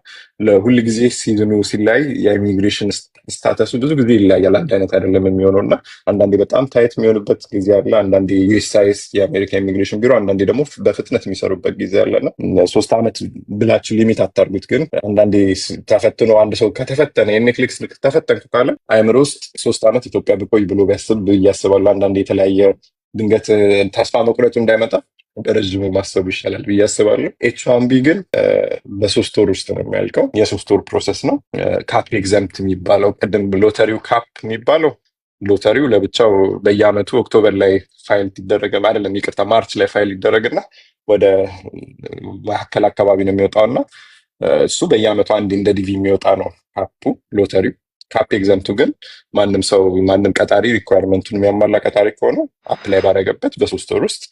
ለሁል ጊዜ ሲዝኑ ሲላይ የኢሚግሬሽን ስታተሱ ብዙ ጊዜ ይለያያል። አንድ አይነት አይደለም የሚሆነው እና አንዳንዴ በጣም ታይት የሚሆንበት ጊዜ አለ። አንዳንዴ ዩኤስሲአይኤስ የአሜሪካ ኢሚግሬሽን ቢሮ አንዳንዴ ደግሞ በፍጥነት የሚሰሩበት ጊዜ አለና 3 ዓመት ብላችሁ ሊሚት አታርጉት። ግን አንዳንዴ ተፈትኖ አንድ ሰው ከተፈተነ የኔትፍሊክስ ተፈተንኩ ካለ አይምሮ ውስጥ 3 ዓመት ኢትዮጵያ ብቆይ ብሎ ቢያስብ እያስባሉ። አንዳንዴ የተለያየ ድንገት ተስፋ መቁረጡ እንዳይመጣ በረዥሙ ማሰቡ ይሻላል ብዬ አስባለሁ። ኤች1ቢ ግን በ3 ወር ውስጥ ነው የሚያልቀው። የ3 ወር ፕሮሰስ ነው። ካፕ ኤግዘምት የሚባለው ቅድም ሎተሪው ካፕ የሚባለው ሎተሪው ለብቻው በየአመቱ ኦክቶበር ላይ ፋይል ይደረገ አይደለም፣ ይቅርታ ማርች ላይ ፋይል ይደረግና ወደ መካከል አካባቢ ነው የሚወጣው እና እሱ በየአመቱ አንድ እንደ ዲቪ የሚወጣ ነው ካፑ ሎተሪው። ካፕ ኤግዘምቱ ግን ማንም ሰው ማንም ቀጣሪ ሪኳየርመንቱን የሚያሟላ ቀጣሪ ከሆነ አፕላይ ባደረገበት በ3 ወር ውስጥ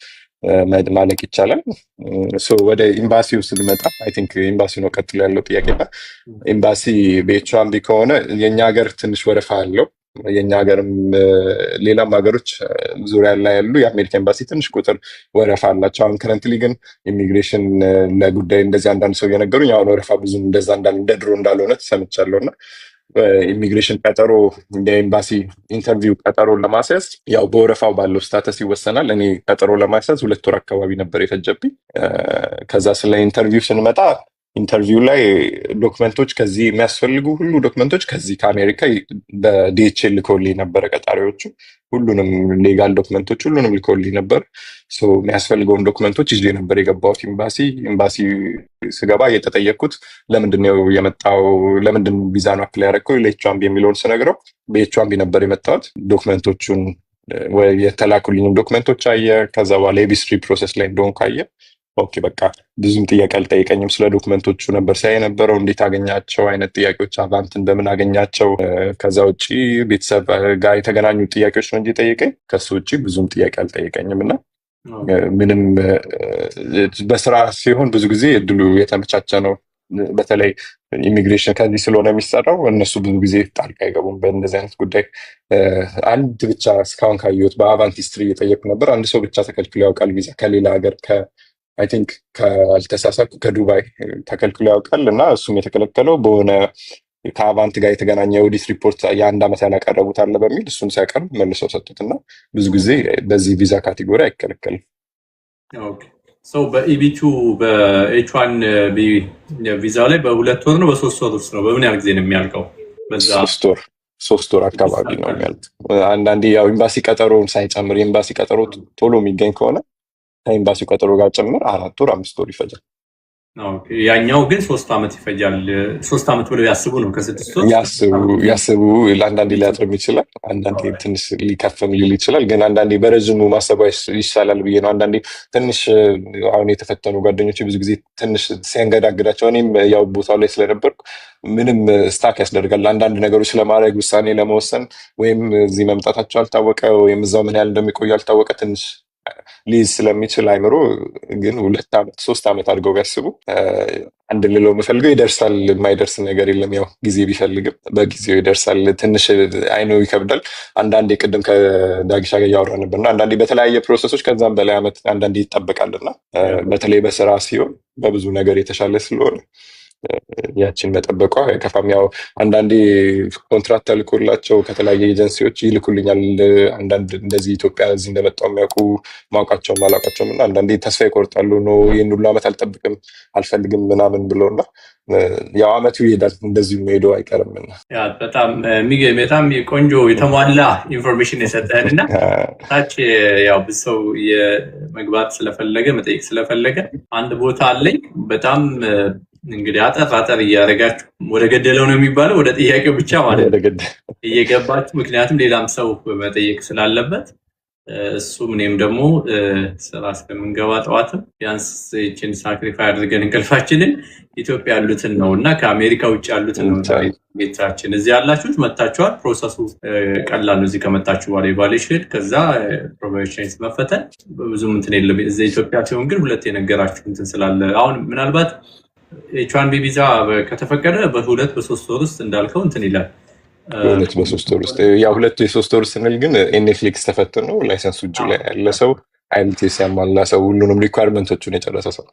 ማለቅ ይቻላል። ወደ ኤምባሲው ስንመጣ አይ ቲንክ ኤምባሲ ነው ቀጥሎ ያለው ጥያቄና ኤምባሲ በኤች1ቢ ከሆነ የኛ ሀገር ትንሽ ወረፋ አለው። የኛ ሀገርም ሌላም ሀገሮች ዙሪያ ላይ ያሉ የአሜሪካ ኤምባሲ ትንሽ ቁጥር ወረፋ አላቸው። አሁን ከረንትሊ ግን ኢሚግሬሽን ለጉዳይ እንደዚህ አንዳንድ ሰው እየነገሩኝ አሁን ወረፋ ብዙ እንደዛ እንደ ድሮ እንዳልሆነ ሰምቻለሁ እና ኢሚግሬሽን ቀጠሮ የኤምባሲ ኢንተርቪው ቀጠሮ ለማስያዝ ያው በወረፋው ባለው ስታተስ ይወሰናል። እኔ ቀጠሮ ለማስያዝ 2 ወር አካባቢ ነበር የፈጀብኝ። ከዛ ስለ ኢንተርቪው ስንመጣ ኢንተርቪው ላይ ዶክመንቶች ከዚህ የሚያስፈልጉ ሁሉ ዶክመንቶች ከዚህ ከአሜሪካ በዲኤችኤል ልኮልኝ ነበረ። ቀጣሪዎቹ ሁሉንም ሌጋል ዶክመንቶች ሁሉንም ልኮልኝ ነበር። የሚያስፈልገውን ዶክመንቶች ይዤ ነበር የገባሁት ኤምባሲ ስገባ እየተጠየቅኩት ለምንድን ነው የመጣው፣ ለምንድን ቪዛ ነው አፕላይ ያደረግከው ለኤች1ቢ የሚለውን ስነግረው በኤች1ቢ ነበር የመጣሁት። ዶክመንቶቹን የተላኩልኝም ዶክመንቶች አየ። ከዛ በኋላ ኤቢስሪ ፕሮሰስ ላይ እንደሆንኩ አየ። ኦኬ በቃ ብዙም ጥያቄ አልጠየቀኝም። ስለ ዶክመንቶቹ ነበር ሳይ የነበረው፣ እንዴት አገኛቸው አይነት ጥያቄዎች፣ አቫንትን በምን አገኛቸው። ከዛ ውጭ ቤተሰብ ጋር የተገናኙ ጥያቄዎች ነው እንጂ ጠየቀኝ። ከሱ ውጭ ብዙም ጥያቄ አልጠየቀኝም እና ምንም በስራ ሲሆን ብዙ ጊዜ እድሉ የተመቻቸ ነው። በተለይ ኢሚግሬሽን ከዚህ ስለሆነ የሚሰራው እነሱ ብዙ ጊዜ ጣልቃ አይገቡም በእንደዚህ አይነት ጉዳይ። አንድ ብቻ እስካሁን ካየሁት በአቫንት ሂስትሪ እየጠየቁ ነበር። አንድ ሰው ብቻ ተከልክሎ ያውቃል ቪዛ ከሌላ ሀገር አይ ቲንክ ካልተሳሳትኩ ከዱባይ ተከልክሎ ያውቃል። እና እሱም የተከለከለው በሆነ ከአቫንት ጋር የተገናኘ ኦዲት ሪፖርት የአንድ ዓመት ያላቀረቡት አለ በሚል እሱን ሲያቀርብ መልሰው ሰጡት። እና ብዙ ጊዜ በዚህ ቪዛ ካቴጎሪ አይከለከልም። በኢቢቱ በኤች1 ቪዛ ላይ በ2 ወር ነው በ3 ወር ውስጥ ነው? በምን ያህል ጊዜ ነው የሚያልቀው? 3 ወር አካባቢ ነው የሚያልቅ። አንዳንዴ ያው ኤምባሲ ቀጠሮን ሳይጨምር የኤምባሲ ቀጠሮ ቶሎ የሚገኝ ከሆነ ከኤምባሲው ቀጠሮ ጋር ጭምር 4 ወር 5 ወር ይፈጃል። ያኛው ግን 3 ዓመት ይፈጃል። 3 ዓመት ብለው ያስቡ ነው። ከ6 ወር ያስቡ ለአንዳንዴ ሊያጥርም ይችላል፣ አንዳንዴ ትንሽ ሊከፍም ሊል ይችላል። ግን አንዳንዴ በረዥሙ ማሰቡ ይሻላል ብዬ ነው። አንዳንዴ ትንሽ አሁን የተፈተኑ ጓደኞች ብዙ ጊዜ ትንሽ ሲያንገዳግዳቸው፣ እኔም ያው ቦታው ላይ ስለነበርኩ ምንም ስታክ ያስደርጋል። አንዳንድ ነገሮች ለማድረግ ውሳኔ ለመወሰን ወይም እዚህ መምጣታቸው አልታወቀ ወይም እዛው ምን ያህል እንደሚቆዩ አልታወቀ ትንሽ ሊይዝ ስለሚችል አይምሮ ግን 2 ዓመት 3 ዓመት አድርገው ቢያስቡ አንድ ልለው የምፈልገው ይደርሳል። የማይደርስ ነገር የለም። ያው ጊዜ ቢፈልግም በጊዜው ይደርሳል። ትንሽ አይነው ይከብዳል። አንዳንዴ ቅድም ከዳጊሻ ጋር እያወራ ነበርና አንዳንዴ በተለያየ ፕሮሰሶች ከዛም በላይ ዓመት አንዳንዴ ይጠበቃልና በተለይ በስራ ሲሆን በብዙ ነገር የተሻለ ስለሆነ ያችን መጠበቋ ከፋም። ያው አንዳንዴ ኮንትራት ተልኮላቸው ከተለያየ ኤጀንሲዎች ይልኩልኛል። አንዳንድ እንደዚህ ኢትዮጵያ እዚህ እንደመጣው የሚያውቁ ማውቃቸውም አላውቃቸውም እና አንዳንዴ ተስፋ ይቆርጣሉ። ነው ይህን ሁሉ ዓመት አልጠብቅም አልፈልግም ምናምን ብለውና ያው ዓመቱ ይሄዳል እንደዚሁ ሄዶ አይቀርምና በጣም የሚገርም በጣም ቆንጆ የተሟላ ኢንፎርሜሽን የሰጠህን እና ታች ያው ብዙ ሰው የመግባት ስለፈለገ መጠየቅ ስለፈለገ አንድ ቦታ አለኝ በጣም እንግዲህ አጠር እያደረጋችሁ ወደ ገደለው ነው የሚባለው፣ ወደ ጥያቄው ብቻ ማለት እየገባችሁ ምክንያቱም ሌላም ሰው መጠየቅ ስላለበት እሱም እኔም ደግሞ ስራ እስከምንገባ ጠዋትም ቢያንስ ይችን ሳክሪፋይ አድርገን እንቅልፋችንን ኢትዮጵያ ያሉትን ነው እና ከአሜሪካ ውጭ ያሉትን ነው ቤታችን። እዚህ ያላችሁት መታችኋል። ፕሮሰሱ ቀላል ነው። እዚህ ከመጣችሁ በኋላ ኢቫሉዌሽን ከዛ ፕሮባቢሊቲ መፈተን ብዙም እንትን የለም። እዚህ ኢትዮጵያ ሲሆን ግን ሁለት የነገራችሁ እንትን ስላለ አሁን ምናልባት ኤች1 ቪዛ ከተፈቀደ በ2 በ3 ወር ውስጥ እንዳልከው እንትን ይላል። በ2 በ3 ወር ውስጥ ያው 2 የ3 ወር ስንል ግን ኤንኤፍሊክስ ተፈትኖ ላይሰንሱ እጁ ላይ ያለ ሰው አይኤልቲኤስ ያሟላ ሰው ሁሉንም ሪኳየርመንቶቹን የጨረሰ ሰው